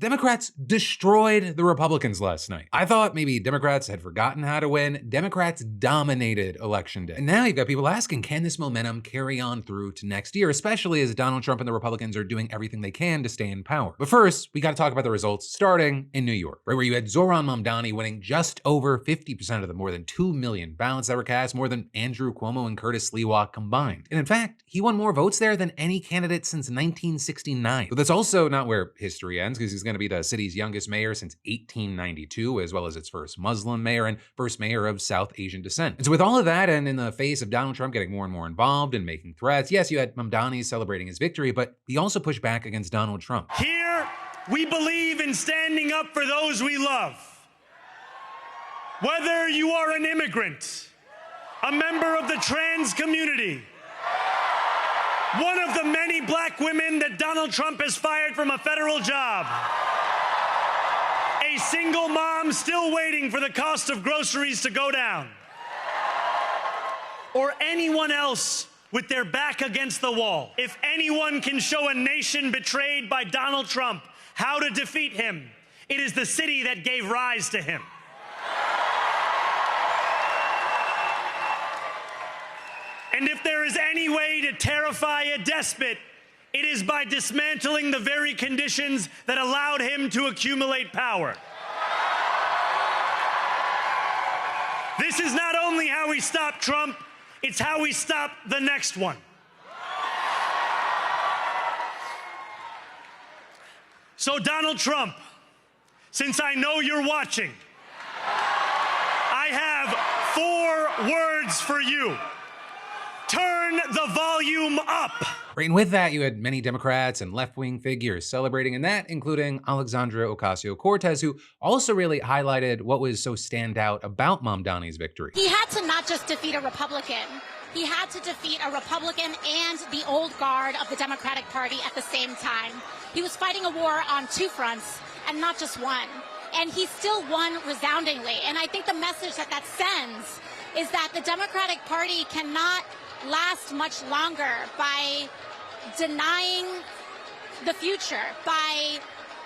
Democrats destroyed the Republicans last night. I thought maybe Democrats had forgotten how to win. Democrats dominated Election Day. And now you've got people asking, can this momentum carry on through to next year, especially as Donald Trump and the Republicans are doing everything they can to stay in power? But first, we got to talk about the results starting in New York, right, where you had Zohran Mamdani winning just over 50% of the more than 2 million ballots that were cast, more than Andrew Cuomo and Sliwa combined. And in fact, he won more votes there than any candidate since 1969. But that's also not where history ends, because he's going to be the city's youngest mayor since 1892, as well as its first Muslim mayor and first mayor of South Asian descent. And so with all of that, and in the face of Donald Trump getting more and more involved and making threats, yes, you had Mamdani celebrating his victory, but he also pushed back against Donald Trump. Here, we believe in standing up for those we love. Whether you are an immigrant, a member of the trans community, one of the many black women that Donald Trump has fired from a federal job, a single mom still waiting for the cost of groceries to go down, or anyone else with their back against the wall. If anyone can show a nation betrayed by Donald Trump how to defeat him, it is the city that gave rise to him. And if there is any way to terrify a despot, it is by dismantling the very conditions that allowed him to accumulate power. This is not only how we stop Trump, it's how we stop the next one. So Donald Trump, since I know you're watching, I have 4 words for you. Turn the volume up. Right, and with that, you had many Democrats and left-wing figures celebrating, and that including Alexandria Ocasio-Cortez, who also really highlighted what was so standout about Mamdani's victory. He had to not just defeat a Republican, he had to defeat a Republican and the old guard of the Democratic Party at the same time. He was fighting a war on 2 fronts and not just one. And he still won resoundingly. And I think the message that that sends is that the Democratic Party cannot last much longer by denying the future, by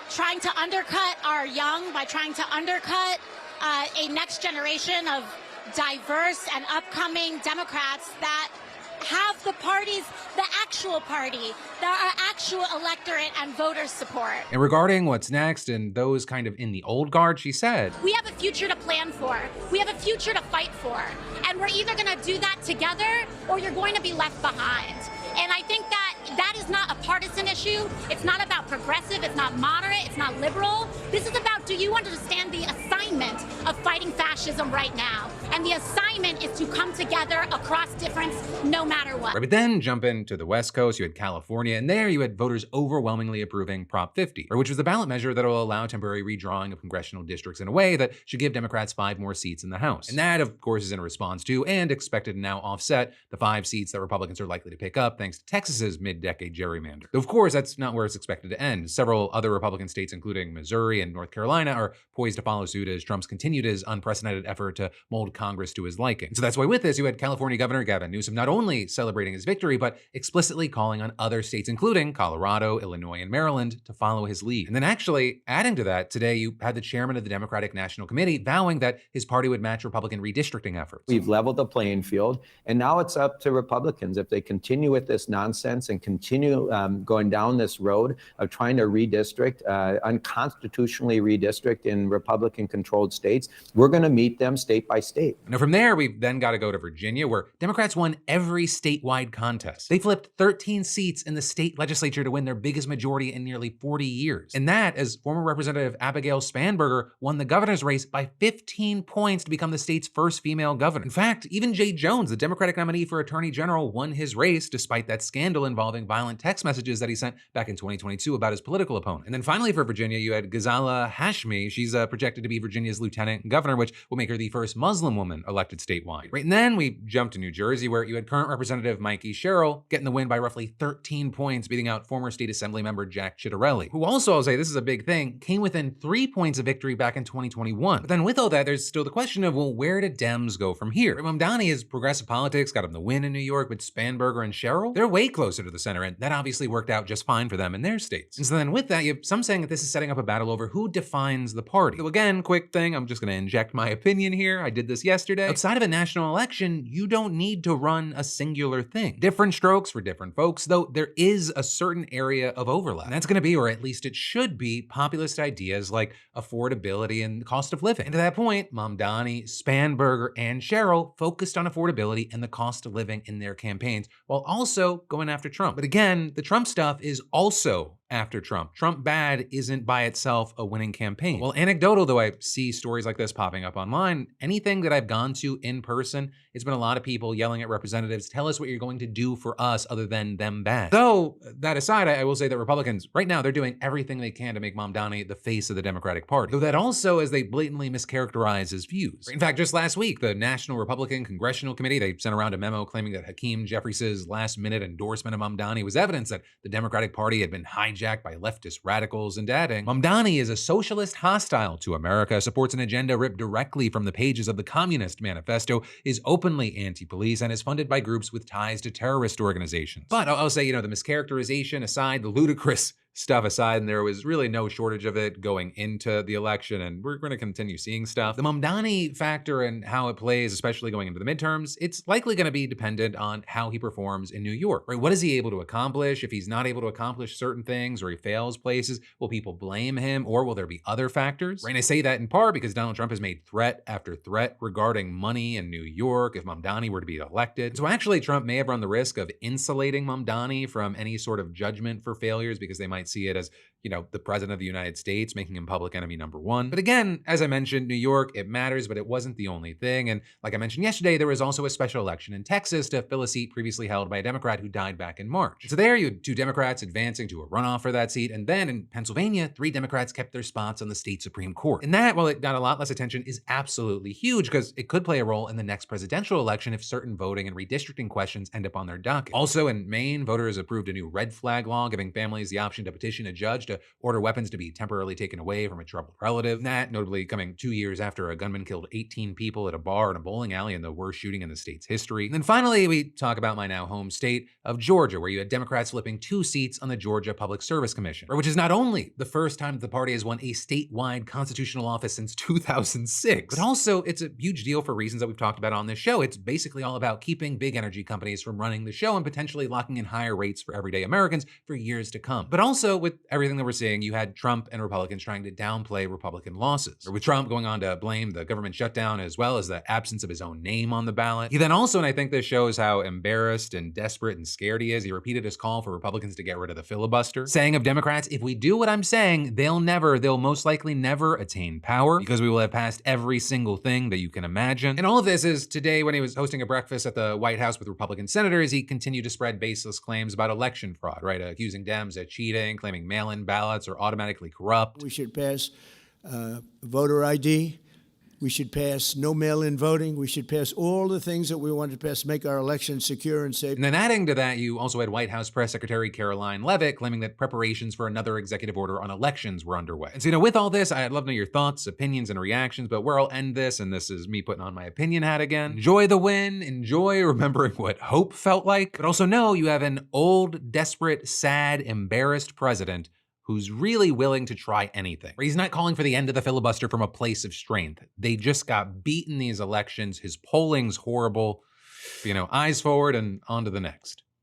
trying to undercut our young, by trying to undercut a next generation of diverse and upcoming Democrats that have the parties, the actual party, our actual electorate and voters support. And regarding what's next and those kind of in the old guard, she said, we have a future to plan for. We have a future to fight for. And we're either going to do that together or you're going to be left behind. And I think that that is not a partisan issue. It's not about progressive. It's not moderate. It's not liberal. This is about, do you understand the assignment of fighting fascism right now? And the assignment is to come together across difference no matter what. Right, but then jump into the West Coast, you had California, and there you had voters overwhelmingly approving Prop 50, which was the ballot measure that will allow temporary redrawing of congressional districts in a way that should give Democrats 5 more seats in the House. And that, of course, is in response to and expected to now offset the 5 seats that Republicans are likely to pick up thanks to Texas's mid-decade gerrymander. Though, of course, that's not where it's expected to end. Several other Republican states, including Missouri and North Carolina, are poised to follow suit as Trump's continued his unprecedented effort to mold Congress to his liking. So that's why with this, you had California Governor Gavin Newsom not only celebrating his victory, but explicitly calling on other states, including Colorado, Illinois, and Maryland, to follow his lead. And then actually, adding to that, today you had the chairman of the Democratic National Committee vowing that his party would match Republican redistricting efforts. We've leveled the playing field, and now it's up to Republicans. If they continue with this nonsense and continue going down this road of trying to redistrict, unconstitutionally redistrict in Republican-controlled states, we're going to meet them state by state. Now from there, we've then got to go to Virginia, where Democrats won every statewide contest. They flipped 13 seats in the state legislature to win their biggest majority in nearly 40 years. And that, as former Representative Abigail Spanberger won the governor's race by 15 points to become the state's first female governor. In fact, even Jay Jones, the Democratic nominee for Attorney General, won his race despite that scandal involving violent text messages that he sent back in 2022 about his political opponent. And then finally for Virginia, you had Ghazala Hashmi. She's projected to be Virginia's lieutenant governor, which will make her the first Muslim woman elected statewide. Right, and then we jumped to New Jersey, where you had current Representative Mikey Sherrill getting the win by roughly 13 points, beating out former state assembly member Jack Ciattarelli, who also, I'll say this is a big thing, came within 3 points of victory back in 2021. But then with all that, there's still the question of, well, where did Dems go from here? Mamdani is progressive politics, got him the win in New York, but Spanberger and Sherrill, they're way closer to the center, and that obviously worked out just fine for them in their states. And so then with that, you have some saying that this is setting up a battle over who defines the party. So again, quick thing, I'm just gonna inject my opinion here. I did this yesterday. Outside of a national election, you don't need to run a singular thing. Different strokes for different folks, though there is a certain area of overlap. And that's gonna be, or at least it should be, populist ideas like affordability and cost of living. And to that point, Mamdani, Spanberger, and Sherrill focused on affordability and the cost of living in their campaigns, while also going after Trump. But again, the Trump stuff is also after Trump. Trump bad isn't by itself a winning campaign. Well, anecdotal though I see stories like this popping up online, anything that I've gone to in person, it's been a lot of people yelling at representatives, tell us what you're going to do for us other than them bad. Though, that aside, I will say that Republicans, right now, they're doing everything they can to make Mamdani the face of the Democratic Party. Though that also as they blatantly mischaracterize his views. In fact, just last week, the National Republican Congressional Committee, they sent around a memo claiming that Hakeem Jeffries' last-minute endorsement of Mamdani was evidence that the Democratic Party had been hijacked by leftist radicals, and adding, Mamdani is a socialist hostile to America, supports an agenda ripped directly from the pages of the Communist Manifesto, is openly anti-police, and is funded by groups with ties to terrorist organizations. But I'll say, the mischaracterization aside, the ludicrous stuff aside, and there was really no shortage of it going into the election, and we're going to continue seeing stuff. The Mamdani factor and how it plays, especially going into the midterms, it's likely going to be dependent on how he performs in New York, right? What is he able to accomplish? If he's not able to accomplish certain things or he fails places, will people blame him, or will there be other factors? Right, and I say that in part because Donald Trump has made threat after threat regarding money in New York if Mamdani were to be elected. So actually, Trump may have run the risk of insulating Mamdani from any sort of judgment for failures because they might see it as, the president of the United States, making him public enemy number one. But again, as I mentioned, New York, it matters, but it wasn't the only thing. And like I mentioned yesterday, there was also a special election in Texas to fill a seat previously held by a Democrat who died back in March. So there you had 2 Democrats advancing to a runoff for that seat. And then in Pennsylvania, 3 Democrats kept their spots on the state Supreme Court. And that, while it got a lot less attention, is absolutely huge because it could play a role in the next presidential election if certain voting and redistricting questions end up on their docket. Also in Maine, voters approved a new red flag law giving families the option to petition a judge to order weapons to be temporarily taken away from a troubled relative. That notably coming 2 years after a gunman killed 18 people at a bar and a bowling alley in the worst shooting in the state's history. And then finally, we talk about my now home state of Georgia, where you had Democrats flipping 2 seats on the Georgia Public Service Commission, which is not only the first time that the party has won a statewide constitutional office since 2006, but also it's a huge deal for reasons that we've talked about on this show. It's basically all about keeping big energy companies from running the show and potentially locking in higher rates for everyday Americans for years to come. But also with everything that we're seeing, you had Trump and Republicans trying to downplay Republican losses, or with Trump going on to blame the government shutdown as well as the absence of his own name on the ballot. He then also, and I think this shows how embarrassed and desperate and scared he is, he repeated his call for Republicans to get rid of the filibuster, saying of Democrats, if we do what I'm saying, they'll most likely never attain power because we will have passed every single thing that you can imagine. And all of this is today when he was hosting a breakfast at the White House with Republican senators, he continued to spread baseless claims about election fraud, right? Accusing Dems of cheating, claiming mail-in ballots are automatically corrupt. We should pass voter ID. We should pass no mail-in voting. We should pass all the things that we want to pass, make our elections secure and safe. And then adding to that, you also had White House Press Secretary Caroline Leavitt claiming that preparations for another executive order on elections were underway. And so, with all this, I'd love to know your thoughts, opinions, and reactions, but where I'll end this, and this is me putting on my opinion hat again, enjoy the win, enjoy remembering what hope felt like, but also know you have an old, desperate, sad, embarrassed president who's really willing to try anything. He's not calling for the end of the filibuster from a place of strength. They just got beaten these elections. His polling's horrible. Eyes forward and on to the next.